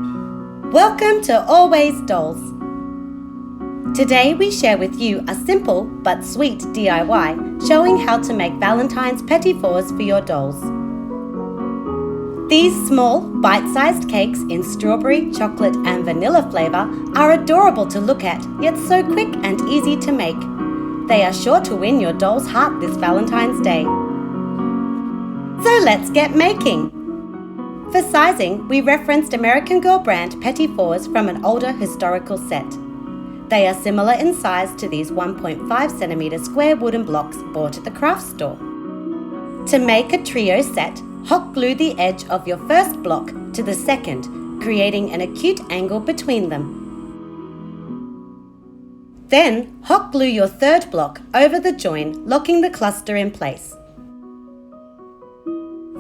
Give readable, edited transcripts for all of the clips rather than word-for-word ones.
Welcome to Always Dolls. Today we share with you a simple but sweet DIY showing how to make Valentine's Petit fours for your dolls. These small, bite-sized cakes in strawberry, chocolate and vanilla flavour are adorable to look at, yet so quick and easy to make. They are sure to win your doll's heart this Valentine's Day. So let's get making! For sizing, we referenced American Girl brand Petit fours from an older historical set. They are similar in size to these 1.5cm square wooden blocks bought at the craft store. To make a trio set, hot glue the edge of your first block to the second, creating an acute angle between them. Then, hot glue your third block over the join, locking the cluster in place.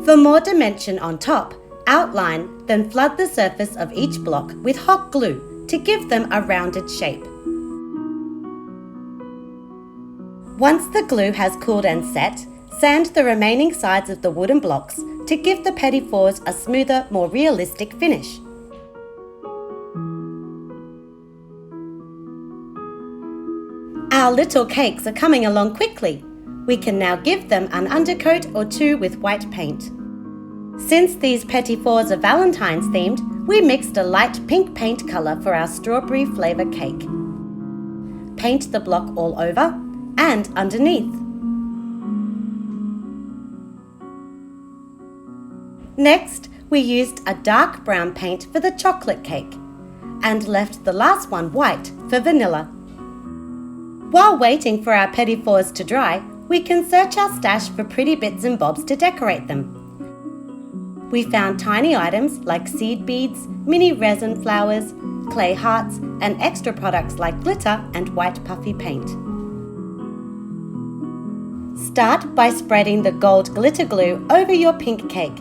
For more dimension on top, outline, then flood the surface of each block with hot glue to give them a rounded shape. Once the glue has cooled and set, sand the remaining sides of the wooden blocks to give the Petit fours a smoother, more realistic finish. Our little cakes are coming along quickly. We can now give them an undercoat or two with white paint. Since these Petit fours are Valentine's themed, we mixed a light pink paint colour for our strawberry flavour cake. Paint the block all over and underneath. Next, we used a dark brown paint for the chocolate cake and left the last one white for vanilla. While waiting for our Petit fours to dry, we can search our stash for pretty bits and bobs to decorate them. We found tiny items like seed beads, mini resin flowers, clay hearts, and extra products like glitter and white puffy paint. Start by spreading the gold glitter glue over your pink cake.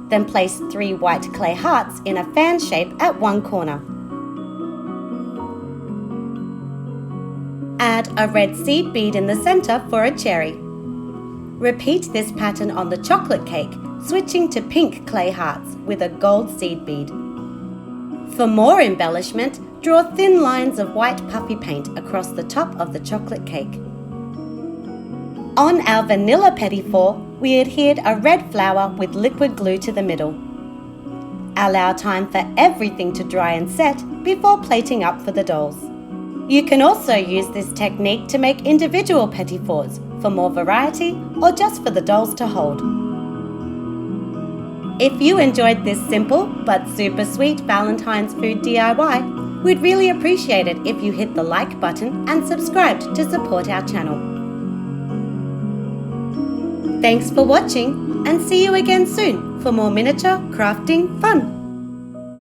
Then place 3 white clay hearts in a fan shape at one corner. Add a red seed bead in the center for a cherry. Repeat this pattern on the chocolate cake, switching to pink clay hearts with a gold seed bead. For more embellishment, draw thin lines of white puffy paint across the top of the chocolate cake. On our vanilla Petit four, we adhered a red flower with liquid glue to the middle. Allow time for everything to dry and set before plating up for the dolls. You can also use this technique to make individual Petit fours for more variety or just for the dolls to hold. If you enjoyed this simple but super sweet Valentine's food DIY, we'd really appreciate it if you hit the like button and subscribed to support our channel. Thanks for watching and see you again soon for more miniature crafting fun.